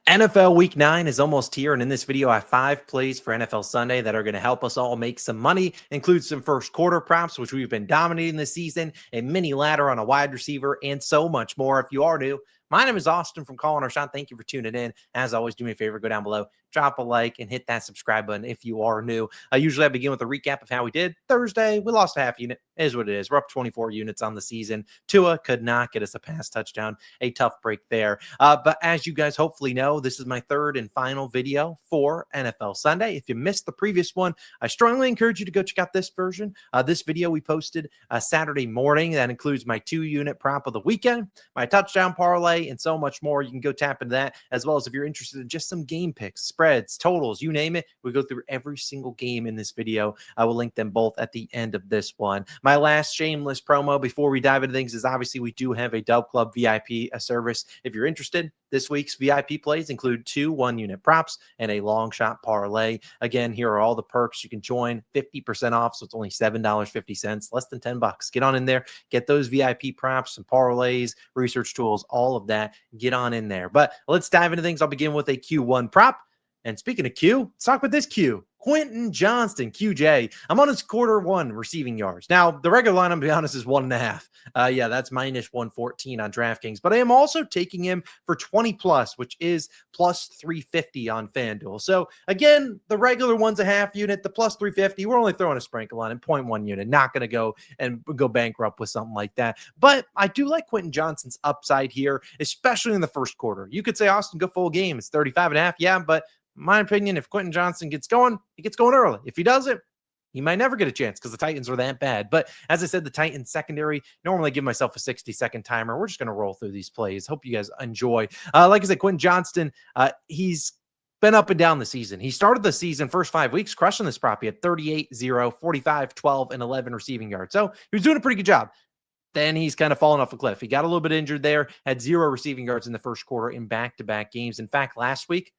NFL Week 9 is almost here, and in this video, I have 5 plays for NFL Sunday that are going to help us all make some money. Include some first quarter props, which we've been dominating this season, a mini ladder on a wide receiver, and so much more. If you are new, my name is Austin from Calling Our Shot. Thank you for tuning in. As always, do me a favor, go down below, drop a like, and hit that subscribe button if you are new. Usually I begin with a recap of how we did. Thursday, we lost a half unit. It is what it is. We're up 24 units on the season. Tua could not get us a pass touchdown. A tough break there. But as you guys hopefully know, this is my third and final video for NFL Sunday. If you missed the previous one, I strongly encourage you to go check out this version. This video we posted Saturday morning. That includes my 2-unit prop of the weekend, my touchdown parlay, and so much more. You can go tap into that, as well as if you're interested in just some game picks, spreads, totals, you name it. We go through every single game in this video. I will link them both at the end of this one. My last shameless promo before we dive into things is obviously we do have a Dub Club VIP service. If you're interested, this week's VIP plays include 2 1-unit props and a long shot parlay. Again, here are all the perks. You can join 50% off, so it's only $7.50, less than $10. Get on in there, get those VIP props, some parlays, research tools, all of that. Get on in there. But let's dive into things. I'll begin with a Q1 prop. And speaking of Q, let's talk about this Q. Quinton Johnston, QJ. I'm on his quarter-1 receiving yards. Now, the regular line, I'm to be honest, is 1.5. Yeah, that's minus 114 on DraftKings. But I am also taking him for 20+, which is plus 350 on FanDuel. So, again, the regular one's a half unit. The plus 350, we're only throwing a sprinkle on it, 0.1 unit. Not going to go bankrupt with something like that. But I do like Quinton Johnston's upside here, especially in the first quarter. You could say, Austin, go full game. It's 35.5. Yeah, but my opinion, if Quinton Johnston gets going, he gets going early. If he doesn't, he might never get a chance because the Titans are that bad. But as I said, the Titans secondary, normally give myself a 60-second timer. We're just going to roll through these plays. Hope you guys enjoy. Like I said, Quinton Johnston, he's been up and down the season. He started the season first 5 weeks crushing this prop. He had 38, 0, 45, 12, and 11 receiving yards. So he was doing a pretty good job. Then he's kind of fallen off a cliff. He got a little bit injured there, had 0 receiving yards in the first quarter in back-to-back games. In fact, last week,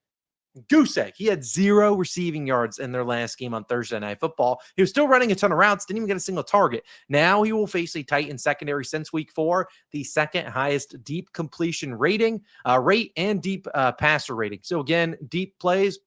goose egg. He had 0 receiving yards in their last game on Thursday Night Football. He was still running a ton of routes, didn't even get a single target. Now he will face a Titan secondary since week 4, the second highest deep completion rate and deep passer rating. So again, deep plays,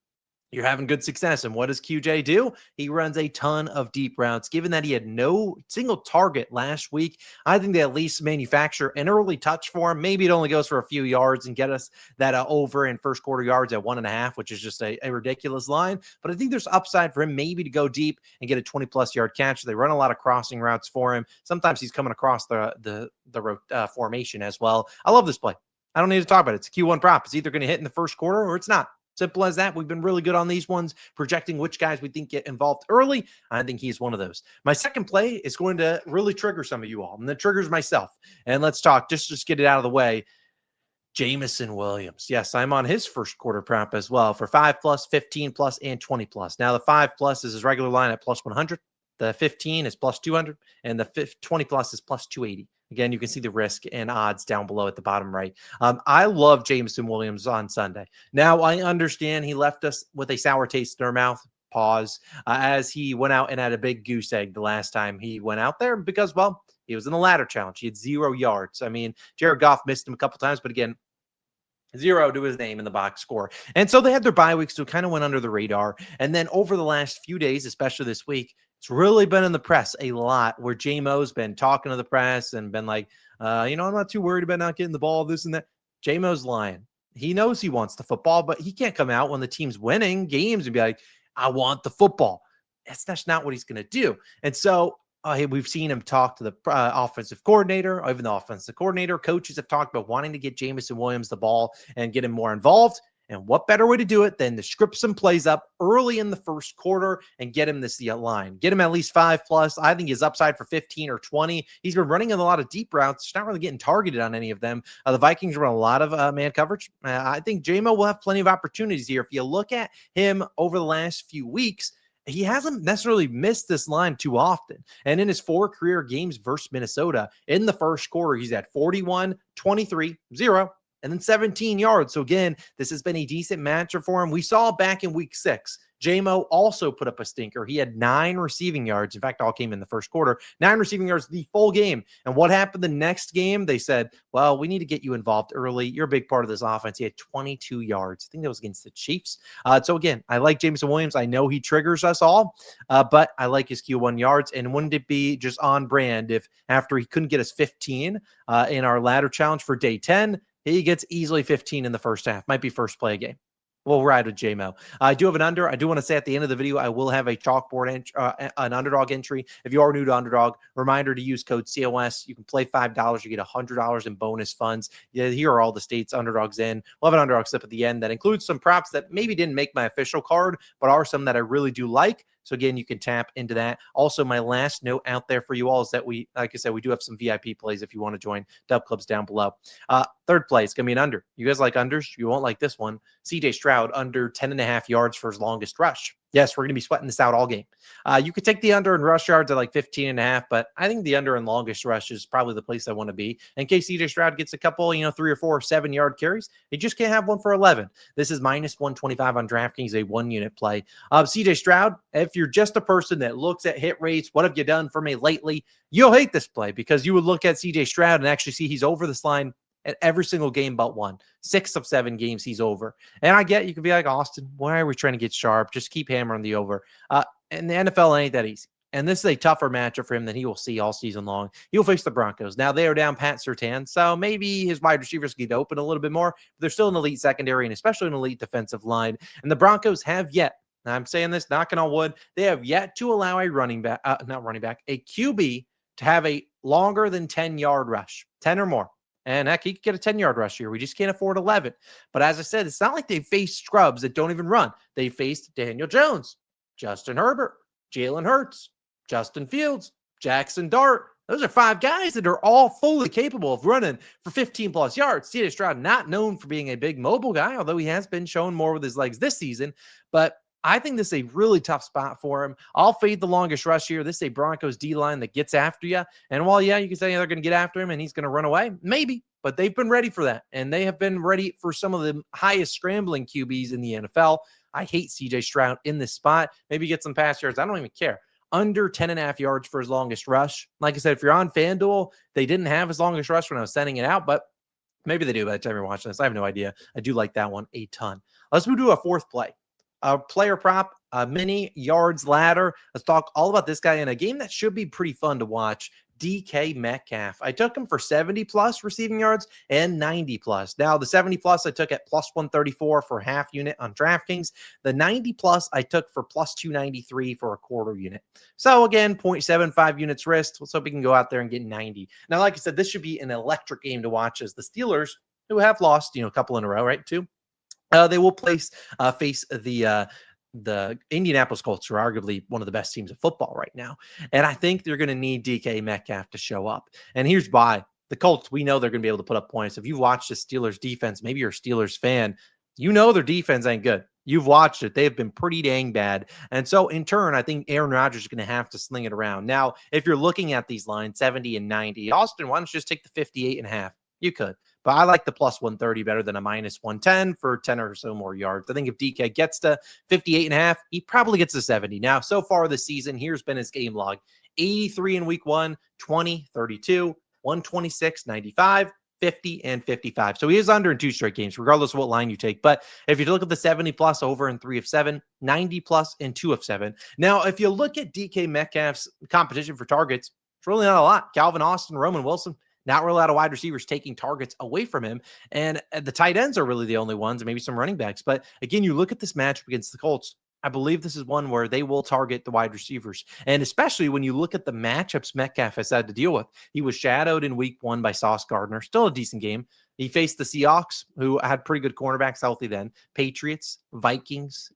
you're having good success. And what does QJ do? He runs a ton of deep routes. Given that he had no single target last week, I think they at least manufacture an early touch for him. Maybe it only goes for a few yards and get us that over in first quarter yards at 1.5, which is just a ridiculous line. But I think there's upside for him maybe to go deep and get a 20+ yard catch. They run a lot of crossing routes for him. Sometimes he's coming across the formation as well. I love this play. I don't need to talk about it. It's a Q1 prop. It's either going to hit in the first quarter or it's not. Simple as that. We've been really good on these ones, projecting which guys we think get involved early. I think he's one of those. My second play is going to really trigger some of you all, and that triggers myself. And let's talk, just get it out of the way. Jameson Williams. Yes, I'm on his first quarter prop as well for 5+, 15+, and 20+. Now, the 5+ is his regular line at plus 100. The 15 is plus 200, and the 20+ is plus 280. Again, you can see the risk and odds down below at the bottom right. I love Jameson Williams on Sunday. Now, I understand he left us with a sour taste in our mouth. Pause. As he went out and had a big goose egg the last time he went out there because, well, he was in the ladder challenge. He had 0 yards. I mean, Jared Goff missed him a couple times, but again, 0 to his name in the box score. And so they had their bye week, so it kind of went under the radar. And then over the last few days, especially this week, it's really been in the press a lot where J-Mo's been talking to the press and been like, I'm not too worried about not getting the ball, this and that. J-Mo's lying. He knows he wants the football, but he can't come out when the team's winning games and be like, I want the football. That's not what he's going to do. And so we've seen him talk to the offensive coordinator, even the offensive coordinator. Coaches have talked about wanting to get Jameson Williams the ball and get him more involved. And what better way to do it than to script some plays up early in the first quarter and get him this line? Get him at least 5+. I think his upside for 15 or 20. He's been running in a lot of deep routes. He's not really getting targeted on any of them. The Vikings run a lot of man coverage. I think J-Mo will have plenty of opportunities here. If you look at him over the last few weeks, he hasn't necessarily missed this line too often. And in his 4 career games versus Minnesota, in the first quarter, he's at 41, 23, 0, and then 17 yards. So again, this has been a decent matchup for him. We saw back in week 6, JMO also put up a stinker. He had 9 receiving yards. In fact, all came in the first quarter. 9 receiving yards the full game. And what happened the next game? They said, well, we need to get you involved early. You're a big part of this offense. He had 22 yards. I think that was against the Chiefs. So again, I like Jameson Williams. I know he triggers us all, but I like his Q1 yards. And wouldn't it be just on brand if after he couldn't get us 15 in our ladder challenge for day 10, he gets easily 15 in the first half. Might be first play of game. We'll ride with JMO. I do have an under. I do want to say at the end of the video, I will have a chalkboard, an Underdog entry. If you are new to Underdog, reminder to use code COS. You can play $5. You get $100 in bonus funds. Yeah, here are all the states Underdog's in. We'll have an Underdog slip at the end that includes some props that maybe didn't make my official card, but are some that I really do like. So again, you can tap into that. Also, my last note out there for you all is that we, like I said, we do have some VIP plays if you want to join. Dub Clubs down below. Third play, it's going to be an under. You guys like unders? You won't like this one. CJ Stroud under 10.5 yards for his longest rush. Yes, we're going to be sweating this out all game. You could take the under in rush yards at like 15.5, but I think the under in longest rush is probably the place I want to be. In case CJ Stroud gets a couple, 3 or 4 7-yard carries, he just can't have one for 11. This is minus 125 on DraftKings, a 1-unit play. CJ Stroud, if you're just a person that looks at hit rates, what have you done for me lately? You'll hate this play because you would look at CJ Stroud and actually see he's over this line at every single game but one. 6 of 7 games he's over. And I get you could be like, Austin, why are we trying to get sharp? Just keep hammering the over. And the NFL ain't that easy. And this is a tougher matchup for him than he will see all season long. He'll face the Broncos. Now, they are down Pat Surtain, so maybe his wide receivers get open a little bit more. But they're still an elite secondary and especially an elite defensive line. And the Broncos have yet, and I'm saying this, knocking on wood, they have yet to allow a a QB to have a longer than 10-yard rush, 10 or more. And heck, he could get a 10-yard rush here. We just can't afford 11. But as I said, it's not like they faced scrubs that don't even run. They faced Daniel Jones, Justin Herbert, Jalen Hurts, Justin Fields, Jackson Dart. Those are 5 guys that are all fully capable of running for 15-plus yards. CJ Stroud, not known for being a big mobile guy, although he has been showing more with his legs this season. But I think this is a really tough spot for him. I'll fade the longest rush here. This is a Broncos D-line that gets after you. And while, yeah, you can say they're going to get after him and he's going to run away, maybe. But they've been ready for that. And they have been ready for some of the highest scrambling QBs in the NFL. I hate CJ Stroud in this spot. Maybe get some pass yards. I don't even care. Under 10.5 yards for his longest rush. Like I said, if you're on FanDuel, they didn't have his longest rush when I was sending it out, but maybe they do by the time you're watching this. I have no idea. I do like that one a ton. Let's move to a fourth play. A player prop, a mini yards ladder. Let's talk all about this guy in a game that should be pretty fun to watch. DK Metcalf. I took him for 70-plus receiving yards and 90-plus. Now, the 70-plus I took at plus 134 for half unit on DraftKings. The 90-plus I took for plus 293 for a quarter unit. So, again, 0.75 units risk. Let's hope we can go out there and get 90. Now, like I said, this should be an electric game to watch as the Steelers, who have lost, a couple in a row, right, 2? They will face the Indianapolis Colts, who are arguably one of the best teams of football right now. And I think they're going to need DK Metcalf to show up. And here's why. The Colts, we know they're going to be able to put up points. If you've watched the Steelers defense, maybe you're a Steelers fan, you know their defense ain't good. You've watched it. They've been pretty dang bad. And so, in turn, I think Aaron Rodgers is going to have to sling it around. Now, if you're looking at these lines, 70 and 90, Austin, why don't you just take the 58.5? You could. But I like the plus 130 better than a minus 110 for 10 or so more yards. I think if DK gets to 58.5, he probably gets to 70. Now, so far this season, here's been his game log. 83 in week 1, 20, 32, 126, 95, 50, and 55. So he is under in 2 straight games, regardless of what line you take. But if you look at the 70-plus over in 3 of 7, 90-plus in 2 of 7. Now, if you look at DK Metcalf's competition for targets, it's really not a lot. Calvin Austin, Roman Wilson, not really a lot of wide receivers taking targets away from him. And the tight ends are really the only ones, and maybe some running backs. But again, you look at this matchup against the Colts, I believe this is one where they will target the wide receivers. And especially when you look at the matchups Metcalf has had to deal with. He was shadowed in week 1 by Sauce Gardner. Still a decent game. He faced the Seahawks, who had pretty good cornerbacks healthy then. Patriots, Vikings,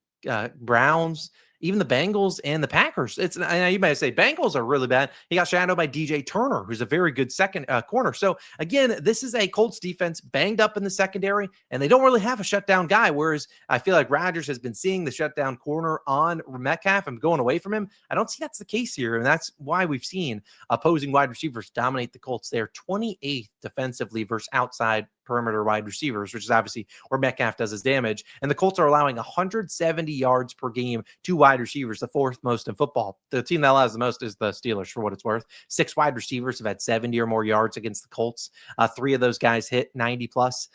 Browns, even the Bengals and the Packers. You might say Bengals are really bad. He got shadowed by DJ Turner, who's a very good second corner. So again, this is a Colts defense banged up in the secondary, and they don't really have a shutdown guy. Whereas I feel like Rodgers has been seeing the shutdown corner on Metcalf and going away from him. I don't see that's the case here, and that's why we've seen opposing wide receivers dominate the Colts. They're 28th defensively versus outside perimeter wide receivers, which is obviously where Metcalf does his damage. And the Colts are allowing 170 yards per game to wide receivers, the fourth most in football. The team that allows the most is the Steelers, for what it's worth. 6 wide receivers have had 70 or more yards against the Colts. 3 of those guys hit 90 plus.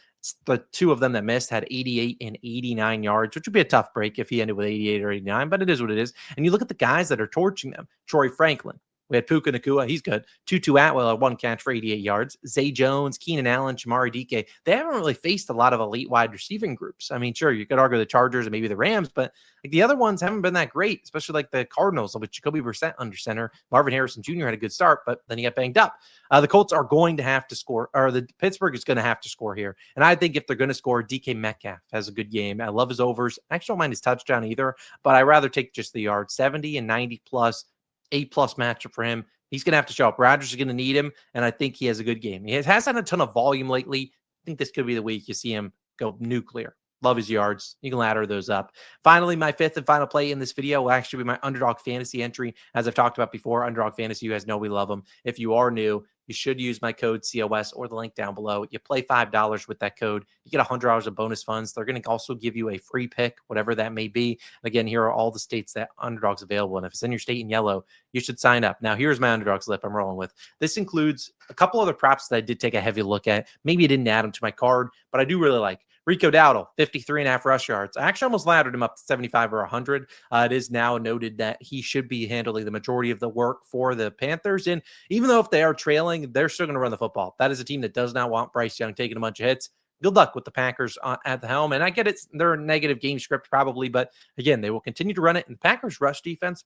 The 2 of them that missed had 88 and 89 yards, which would be a tough break if he ended with 88 or 89, but it is what it is. And you look at the guys that are torching them. Troy Franklin. We had Puka Nacua. He's good. Tutu Atwell, 1 catch for 88 yards. Zay Jones, Keenan Allen, Shamari Dike. They haven't really faced a lot of elite wide receiving groups. I mean, sure, you could argue the Chargers and maybe the Rams, but like the other ones haven't been that great, especially like the Cardinals with Jacoby Brissett under center. Marvin Harrison Jr. had a good start, but then he got banged up. The Colts are going to have to score, or the Pittsburgh is going to have to score here. And I think if they're going to score, DK Metcalf has a good game. I love his overs. I actually don't mind his touchdown either, but I'd rather take just the yards, 70 and 90 plus, 8+ matchup for him. He's going to have to show up. Rodgers is going to need him, and I think he has a good game. He has had a ton of volume lately. I think this could be the week you see him go nuclear. Love his yards. You can ladder those up. Finally, my 5th and final play in this video will actually be my Underdog Fantasy entry. As I've talked about before, Underdog Fantasy, you guys know we love them. If you are new, you should use my code COS or the link down below. You play $5 with that code. You get $100 of bonus funds. They're going to also give you a free pick, whatever that may be. And again, here are all the states that Underdog's available. And if it's in your state in yellow, you should sign up. Now, here's my Underdog slip I'm rolling with. This includes a couple other props that I did take a heavy look at. Maybe I didn't add them to my card, but I do really like. Rico Dowdle, 53.5 rush yards. I actually almost laddered him up to 75 or 100. It is now noted that he should be handling the majority of the work for the Panthers. And even though if they are trailing, they're still going to run the football. That is a team that does not want Bryce Young taking a bunch of hits. Good luck with the Packers at the helm. And I get it. They're a negative game script probably, but again, they will continue to run it. And the Packers rush defense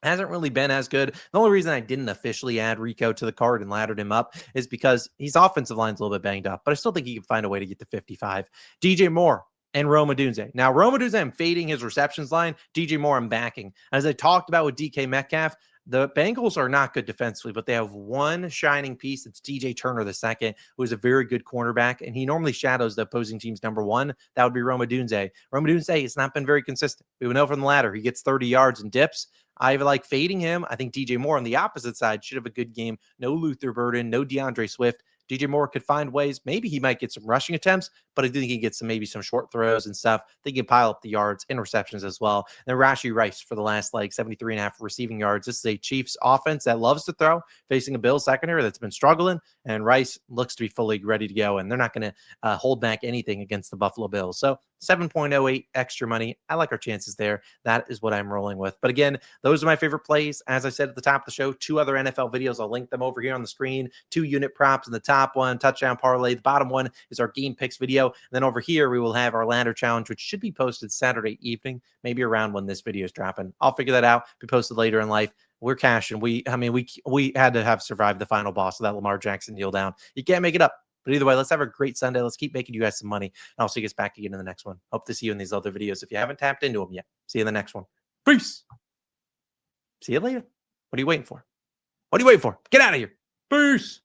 hasn't really been as good. The only reason I didn't officially add Rico to the card and laddered him up is because his offensive line's a little bit banged up, but I still think he can find a way to get to 55. DJ Moore and Rome Odunze. Now, Rome Odunze, I'm fading his receptions line. DJ Moore, I'm backing. As I talked about with DK Metcalf, the Bengals are not good defensively, but they have one shining piece. It's DJ Turner II, who is a very good cornerback, and he normally shadows the opposing team's number 1. That would be Rome Odunze. Rome Odunze has not been very consistent. We know from the ladder, he gets 30 yards and dips. I like fading him. I think DJ Moore on the opposite side should have a good game. No Luther Burden, no DeAndre Swift. DJ Moore could find ways. Maybe he might get some rushing attempts, but I do think he gets maybe some short throws and stuff. I think he can pile up the yards and receptions as well. And then Rashee Rice for the last 73.5 receiving yards. This is a Chiefs offense that loves to throw, facing a Bills secondary that's been struggling, and Rice looks to be fully ready to go, and they're not going to hold back anything against the Buffalo Bills. So 7.08 extra money. I like our chances there. That is what I'm rolling with. But again, those are my favorite plays. As I said at the top of the show, 2 other NFL videos. I'll link them over here on the screen. 2 unit props in the top one, touchdown parlay. The bottom one is our game picks video. And then over here, we will have our ladder challenge, which should be posted Saturday evening, maybe around when this video is dropping. I'll figure that out. Be posted later in life. We're cashing. We had to have survived the final boss of that Lamar Jackson deal down. You can't make it up. But either way, let's have a great Sunday. Let's keep making you guys some money. And I'll see you guys back again in the next one. Hope to see you in these other videos if you haven't tapped into them yet. See you in the next one. Peace. See you later. What are you waiting for? What are you waiting for? Get out of here. Peace.